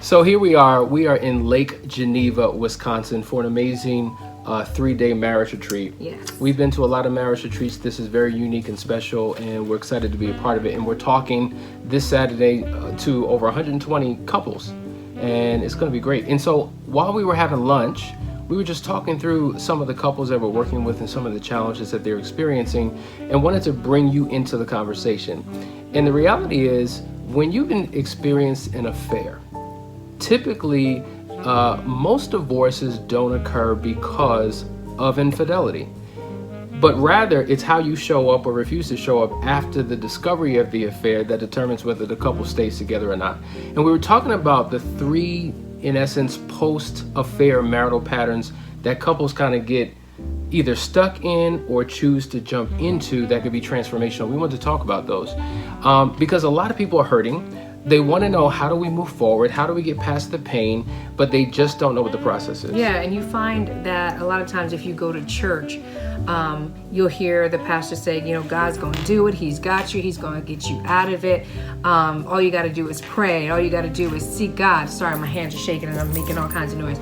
So here we are. We are in Lake Geneva, Wisconsin for an amazing 3-day marriage retreat. Yes. We've been to a lot of marriage retreats. This is very unique and special, and we're excited to be a part of it. And we're talking this Saturday to over 120 couples, and it's going to be great. And so while we were having lunch, we were just talking through some of the couples that we're working with and some of the challenges that they're experiencing, and wanted to bring you into the conversation. And the reality is, when you've been experienced an affair, typically most divorces don't occur because of infidelity, but rather it's how you show up or refuse to show up after the discovery of the affair that determines whether the couple stays together or not. And we were talking about the three, in essence, post-affair marital patterns that couples kind of get either stuck in or choose to jump into that could be transformational. We want to talk about those because a lot of people are hurting. They want to know, how do we move forward? How do we get past the pain? But they just don't know what the process is. Yeah, and you find that a lot of times if you go to church, you'll hear the pastor say, God's going to do it. He's got you. He's going to get you out of it. All you got to do is pray. All you got to do is seek God. Sorry, my hands are shaking and I'm making all kinds of noise.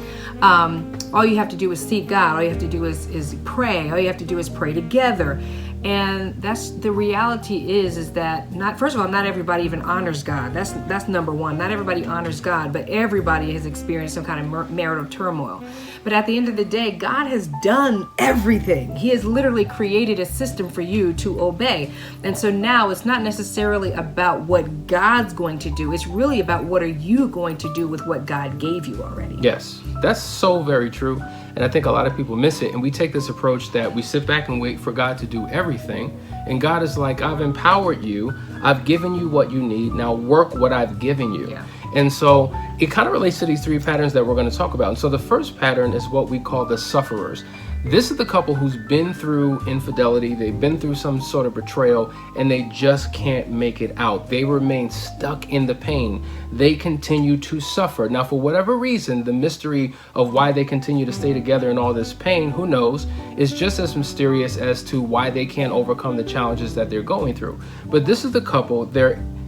All you have to do is seek God. All you have to do is pray. All you have to do is pray together. And that's the reality is that not everybody even honors God. That's number one. Not everybody honors God, but everybody has experienced some kind of marital turmoil. But at the end of the day, God has done everything. He has literally created a system for you to obey. And so now it's not necessarily about what God's going to do. It's really about what are you going to do with what God gave you already. Yes, that's so very true. And I think a lot of people miss it. And we take this approach that we sit back and wait for God to do everything. And God is like, I've empowered you. I've given you what you need. Now work what I've given you. Yeah. And so it kind of relates to these three patterns that we're going to talk about. And so the first pattern is what we call the sufferers. This is the couple who's been through infidelity. They've been through some sort of betrayal, and they just can't make it out. They remain stuck in the pain. They continue to suffer. Now, for whatever reason, the mystery of why they continue to stay together in all this pain, who knows, is just as mysterious as to why they can't overcome the challenges that they're going through. But this is the couple.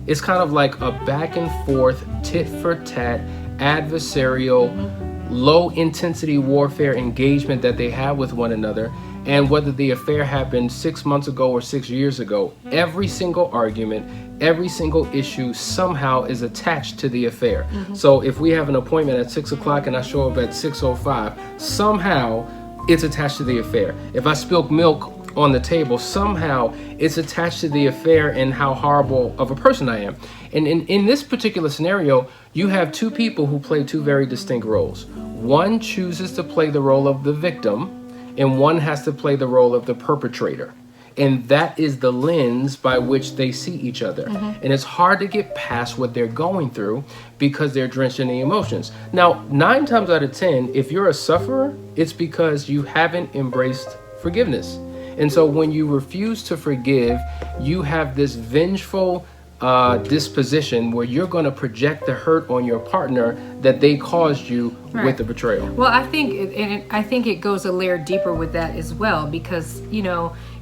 It's kind of like a back and forth, tit for tat, adversarial, low intensity warfare engagement that they have with one another. And whether the affair happened 6 months ago or 6 years ago, every single argument, every single issue somehow is attached to the affair. So if we have an appointment at 6 o'clock and I show up at 6:05, somehow it's attached to the affair. If I spill milk on the table, somehow it's attached to the affair and how horrible of a person I am. And in this particular scenario, you have two people who play two very distinct roles. One chooses to play the role of the victim, and one has to play the role of the perpetrator. And that is the lens by which they see each other. And it's hard to get past what they're going through because they're drenched in the emotions. Now, 9 times out of 10, if you're a sufferer, it's because you haven't embraced forgiveness. And so when you refuse to forgive, you have this vengeful disposition where you're going to project the hurt on your partner that they caused you with the betrayal. Well, I think it goes a layer deeper with that as well, because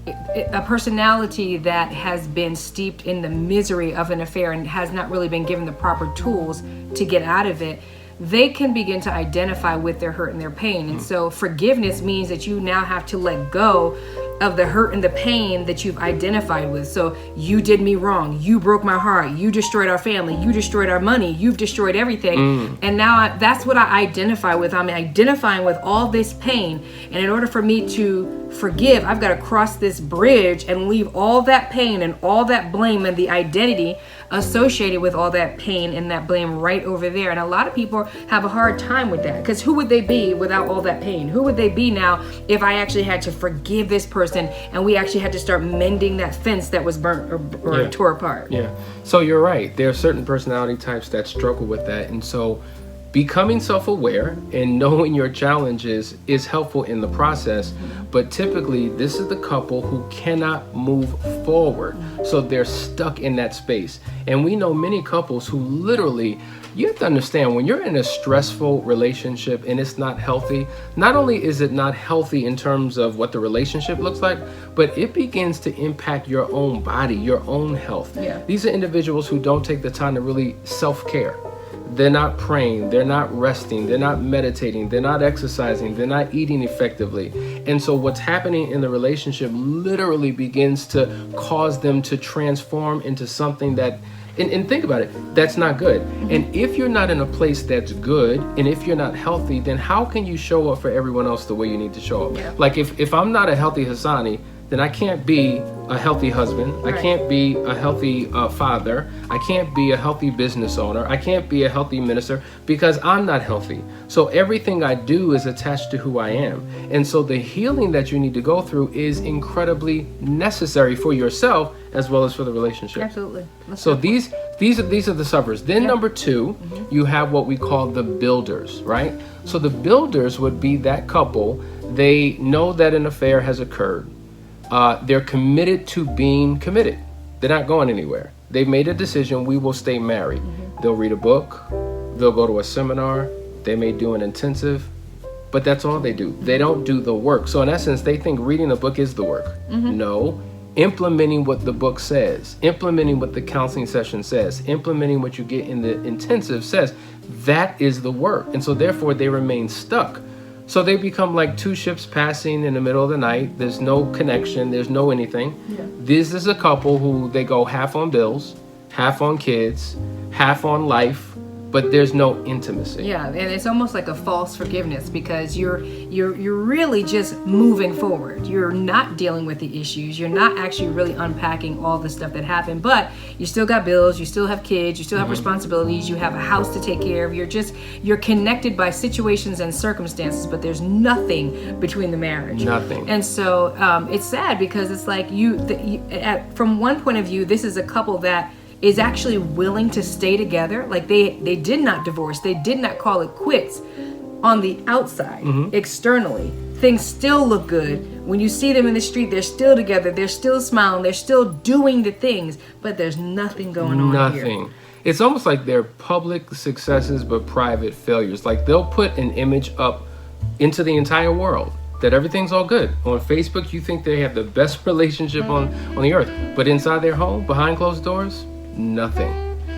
a personality that has been steeped in the misery of an affair and has not really been given the proper tools to get out of it, they can begin to identify with their hurt and their pain. And so forgiveness means that you now have to let go of the hurt and the pain that you've identified with. So you did me wrong. You broke my heart. You destroyed our family. You destroyed our money. You've destroyed everything. And now that's what I identify with. I'm identifying with all this pain. And in order for me to forgive, I've got to cross this bridge and leave all that pain and all that blame and the identity associated with all that pain and that blame right over there. And a lot of people have a hard time with that, because who would they be without all that pain? Who would they be now if I actually had to forgive this person and we actually had to start mending that fence that was burnt or tore apart? Yeah. So you're right. There are certain personality types that struggle with that. And so becoming self-aware and knowing your challenges is helpful in the process, but typically this is the couple who cannot move forward. So they're stuck in that space. And we know many couples who literally, you have to understand, when you're in a stressful relationship and it's not healthy, not only is it not healthy in terms of what the relationship looks like, but it begins to impact your own body, your own health. Yeah. These are individuals who don't take the time to really self-care. they're not praying, they're not resting, they're not meditating, they're not exercising, they're not eating effectively. And so what's happening in the relationship literally begins to cause them to transform into something that, and think about it, that's not good. And if you're not in a place that's good, and if you're not healthy, then how can you show up for everyone else the way you need to show up? Yeah. Like if I'm not a healthy Hassani, then I can't be a healthy husband. Right. I can't be a healthy father. I can't be a healthy business owner. I can't be a healthy minister because I'm not healthy. So everything I do is attached to who I am. And so the healing that you need to go through is incredibly necessary for yourself as well as for the relationship. Absolutely. So these are the sufferers. Then number two, you have what we call the builders, right? So the builders would be that couple. They know that an affair has occurred. They're committed to being committed. They're not going anywhere. They've made a decision, we will stay married. They'll read a book, they'll go to a seminar, they may do an intensive, but that's all they do. They don't do the work. So in essence, they think reading a book is the work. No, implementing what the book says, implementing what the counseling session says, implementing what you get in the intensive says, that is the work. And so therefore they remain stuck. So they become like two ships passing in the middle of the night. There's no connection. There's no anything. Yeah. This is a couple who they go half on bills, half on kids, half on life, but there's no intimacy. Yeah, and it's almost like a false forgiveness because you're really just moving forward. You're not dealing with the issues. You're not actually really unpacking all the stuff that happened, but you still got bills, you still have kids, you still have responsibilities, you have a house to take care of. You're connected by situations and circumstances, but there's nothing between the marriage. Nothing. And so it's sad because it's like from one point of view, this is a couple that is actually willing to stay together. Like they did not divorce. They did not call it quits on the outside. Externally, things still look good. When you see them in the street, they're still together. They're still smiling. They're still doing the things, but there's nothing going on here. Nothing. It's almost like they're public successes, but private failures. Like they'll put an image up into the entire world that everything's all good. On Facebook, you think they have the best relationship on the earth, but inside their home, behind closed doors, nothing.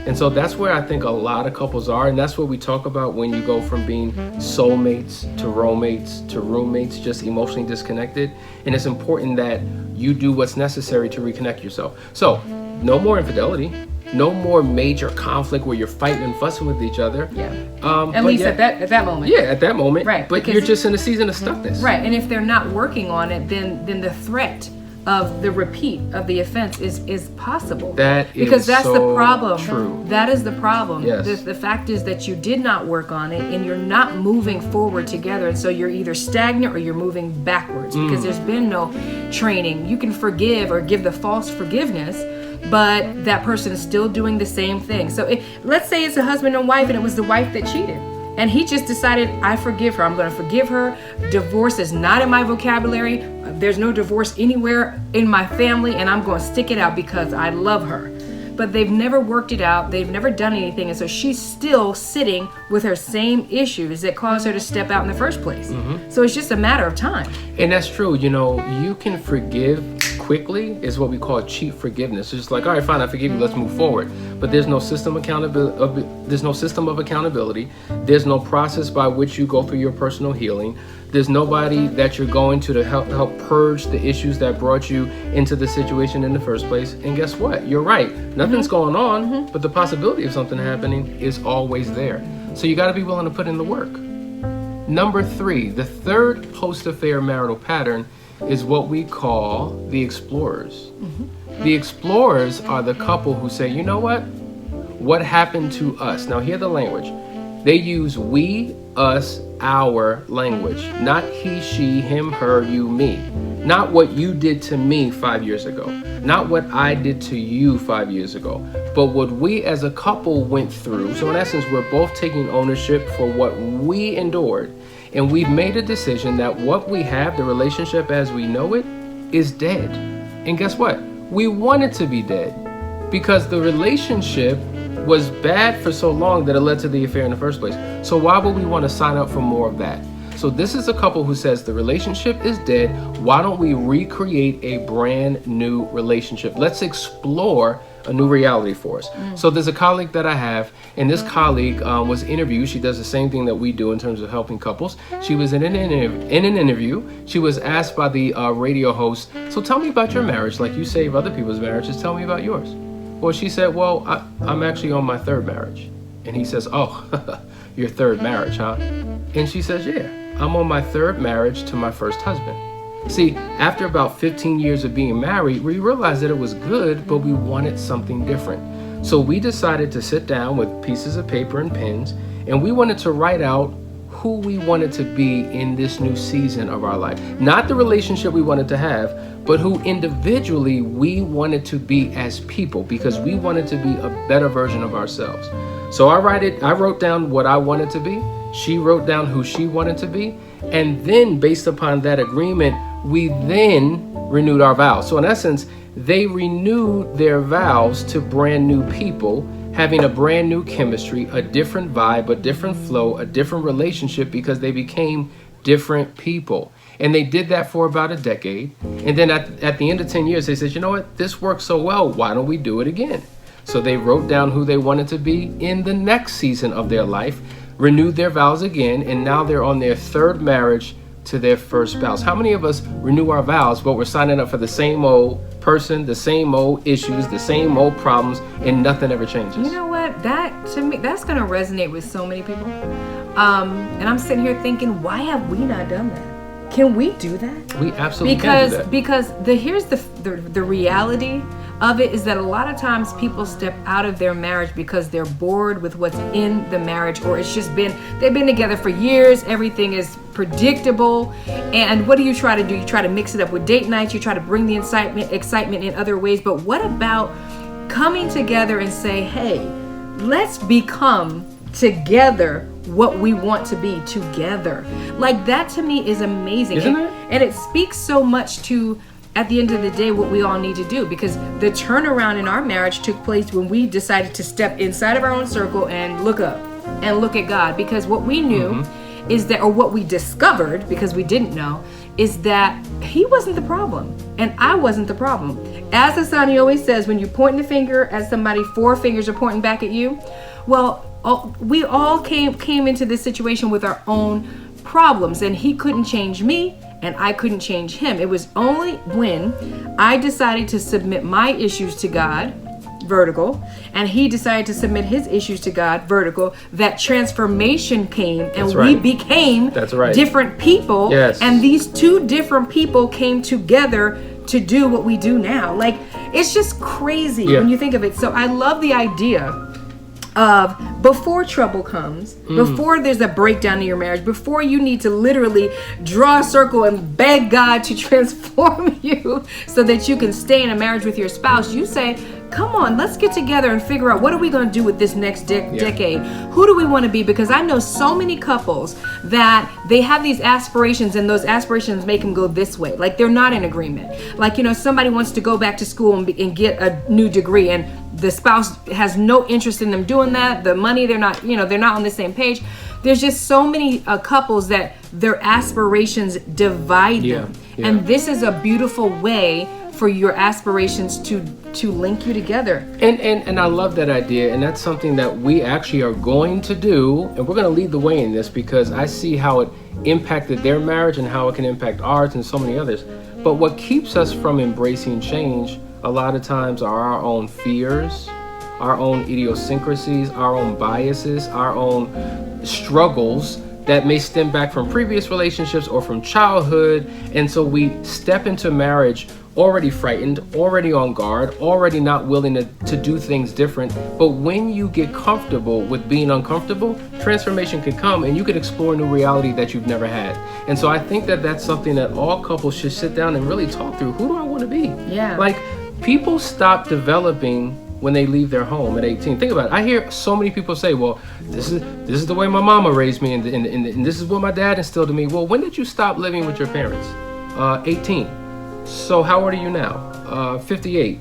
And so that's where I think a lot of couples are, and that's what we talk about when you go from being soulmates to roommates, just emotionally disconnected. And it's important that you do what's necessary to reconnect yourself. So no more infidelity, no more major conflict where you're fighting and fussing with each other. Yeah. At least at that moment. Yeah, at that moment. Right. But you're just in a season of stuckness. Right. And if they're not working on it, then the threat of the repeat of the offense is possible. Because that's the problem. True. That is the problem. Yes. The fact is that you did not work on it and you're not moving forward together. And so you're either stagnant or you're moving backwards because there's been no training. You can forgive or give the false forgiveness, but that person is still doing the same thing. So let's say it's a husband and wife and it was the wife that cheated. And he just decided, I forgive her. I'm going to forgive her. Divorce is not in my vocabulary. There's no divorce anywhere in my family, and I'm going to stick it out because I love her. But they've never worked it out. They've never done anything. And so she's still sitting with her same issues that caused her to step out in the first place. So it's just a matter of time. And that's true. You know, you can forgive quickly is what we call cheap forgiveness. It's just like, all right, fine, I forgive you, let's move forward. But there's no system accountability. There's no system of accountability. There's no process by which you go through your personal healing. There's nobody that you're going to help purge the issues that brought you into the situation in the first place. And guess what? You're right. Nothing's going on, but the possibility of something happening is always there. So you got to be willing to put in the work. Number 3, the third post-affair marital pattern is what we call the explorers. The explorers are the couple who say, you know what happened to us? Now hear the language. They use we, us, our language, not he, she, him, her, you, me. Not what you did to me 5 years ago, not what I did to you 5 years ago, but what we as a couple went through. So in essence, we're both taking ownership for what we endured. And we've made a decision that what we have, the relationship as we know it, is dead. And guess what? We want it to be dead because the relationship was bad for so long that it led to the affair in the first place. So why would we want to sign up for more of that? So this is a couple who says the relationship is dead. Why don't we recreate a brand new relationship? Let's explore a new reality for us. So there's a colleague that I have, and this colleague was interviewed. She does the same thing that we do in terms of helping couples. She was in an interview. She was asked by the radio host, so tell me about your marriage. Like you save other people's marriages, tell me about yours. Well, she said, well, I'm actually on my third marriage. And he says, oh, your third marriage, huh? And she says, yeah, I'm on my third marriage to my first husband. See, after about 15 years of being married, we realized that it was good, but we wanted something different. So we decided to sit down with pieces of paper and pens, and we wanted to write out who we wanted to be in this new season of our life. Not the relationship we wanted to have, but who individually we wanted to be as people, because we wanted to be a better version of ourselves. So I wrote down what I wanted to be. She wrote down who she wanted to be. And then based upon that agreement, we then renewed our vows. So in essence, they renewed their vows to brand new people, having a brand new chemistry, a different vibe, a different flow, a different relationship, because they became different people. And they did that for about a decade. And then at the end of 10 years, they said, you know what, this works so well, why don't we do it again? So they wrote down who they wanted to be in the next season of their life, renewed their vows again, and now they're on their third marriage to their first spouse. How many of us renew our vows, but we're signing up for the same old person, the same old issues, the same old problems, and nothing ever changes? You know what? That, to me, that's going to resonate with so many people. And I'm sitting here thinking, why have we not done that? Can we do that? We absolutely can do that. Because here's the reality of it is that a lot of times people step out of their marriage because they're bored with what's in the marriage, or it's just they've been together for years, everything is predictable, and what do? You try to mix it up with date nights, you try to bring the excitement in other ways, but what about coming together and say, hey, let's become together what we want to be together? Like, that to me is amazing. Isn't it? And it speaks so much to, at the end of the day, what we all need to do, because the turnaround in our marriage took place when we decided to step inside of our own circle and look up and look at God. Because what we knew is that, or what we discovered, because we didn't know, is that he wasn't the problem and I wasn't the problem. As Asani always says, when you're pointing the finger at somebody, 4 fingers are pointing back at you. Well, we all came into this situation with our own problems, and he couldn't change me and I couldn't change him. It was only when I decided to submit my issues to God, vertical, and he decided to submit his issues to God, vertical, that transformation came, and we became different people. Yes. And these 2 different people came together to do what we do now. Like, it's just crazy when you think of it. So I love the idea of, before trouble comes, before there's a breakdown in your marriage, before you need to literally draw a circle and beg God to transform you so that you can stay in a marriage with your spouse, you say, come on, let's get together and figure out, what are we going to do with this next decade? Who do we want to be? Because I know so many couples that they have these aspirations, and those aspirations make them go this way. Like, they're not in agreement. Like, somebody wants to go back to school and get a new degree, and the spouse has no interest in them doing that. The money, they're not on the same page. There's just so many couples that their aspirations divide them. Yeah. And this is a beautiful way for your aspirations to link you together. And I love that idea, and that's something that we actually are going to do, and we're going to lead the way in this, because I see how it impacted their marriage and how it can impact ours and so many others. But what keeps us from embracing change a lot of times are our own fears, our own idiosyncrasies, our own biases, our own struggles that may stem back from previous relationships or from childhood. And so we step into marriage already frightened, already on guard, already not willing to do things different. But when you get comfortable with being uncomfortable, transformation can come, and you can explore a new reality that you've never had. And so I think that that's something that all couples should sit down and really talk through. Who do I want to be? Yeah. Like, people stop developing when they leave their home at 18. Think about it. I hear so many people say, well, this is the way my mama raised me, and this is what my dad instilled in me. Well, when did you stop living with your parents? 18. So how old are you now? 58.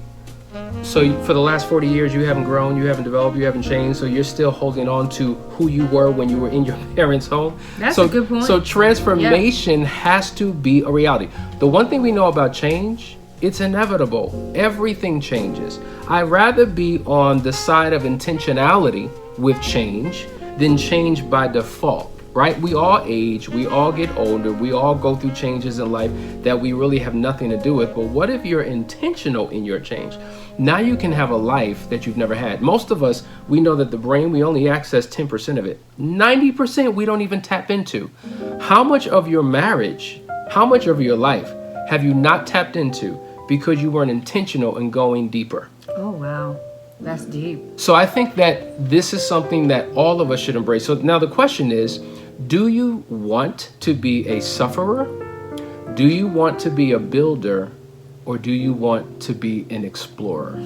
So for the last 40 years, you haven't grown, you haven't developed, you haven't changed, so you're still holding on to who you were when you were in your parents' home. That's a good point. So transformation has to be a reality. The one thing we know about change It's inevitable. Everything changes. I'd rather be on the side of intentionality with change than change by default, right? We all age, we all get older, we all go through changes in life that we really have nothing to do with. But what if you're intentional in your change? Now you can have a life that you've never had. Most of us, we know that the brain, we only access 10% of it. 90% we don't even tap into. How much of your marriage, how much of your life have you not tapped into because you weren't intentional in going deeper? Oh, wow. That's deep. So I think that this is something that all of us should embrace. So now the question is, do you want to be a sufferer? Do you want to be a builder? Or do you want to be an explorer?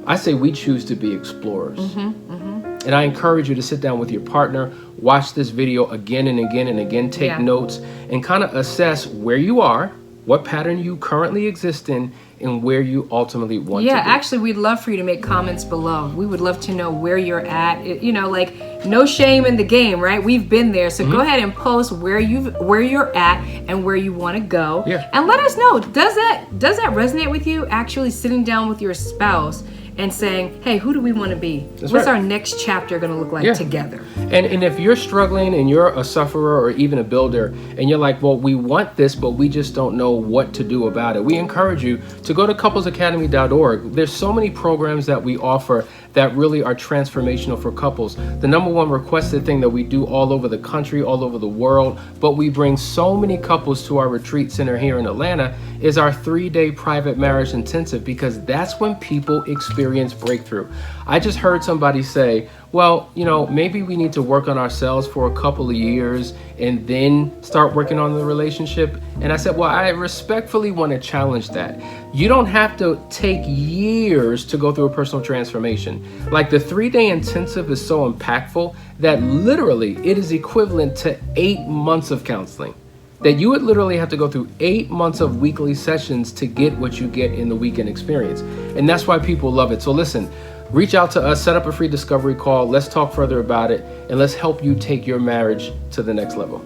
I say we choose to be explorers. And I encourage you to sit down with your partner, watch this video again and again and again, take notes, and kind of assess where you are, what pattern you currently exist in, and where you ultimately want to be. Yeah, actually, we'd love for you to make comments below. We would love to know where you're at. You know, like, no shame in the game, right? We've been there. So go ahead and post where you're at and where you want to go. Yeah. And let us know, does that resonate with you? Actually sitting down with your spouse and saying, hey, who do we want to be? What's our next chapter going to look like together? And if you're struggling and you're a sufferer or even a builder and you're like, well, we want this, but we just don't know what to do about it, we encourage you to go to couplesacademy.org. There's so many programs that we offer that really are transformational for couples. The number one requested thing that we do all over the country, all over the world, but we bring so many couples to our retreat center here in Atlanta, is our 3-day private marriage intensive, because that's when people experience breakthrough. I just heard somebody say, well, you know, maybe we need to work on ourselves for a couple of years and then start working on the relationship. And I said, well, I respectfully want to challenge that. You don't have to take years to go through a personal transformation. Like, the 3-day intensive is so impactful that literally it is equivalent to 8 months of counseling. That you would literally have to go through 8 months of weekly sessions to get what you get in the weekend experience. And that's why people love it. So listen, reach out to us, set up a free discovery call. Let's talk further about it, and let's help you take your marriage to the next level.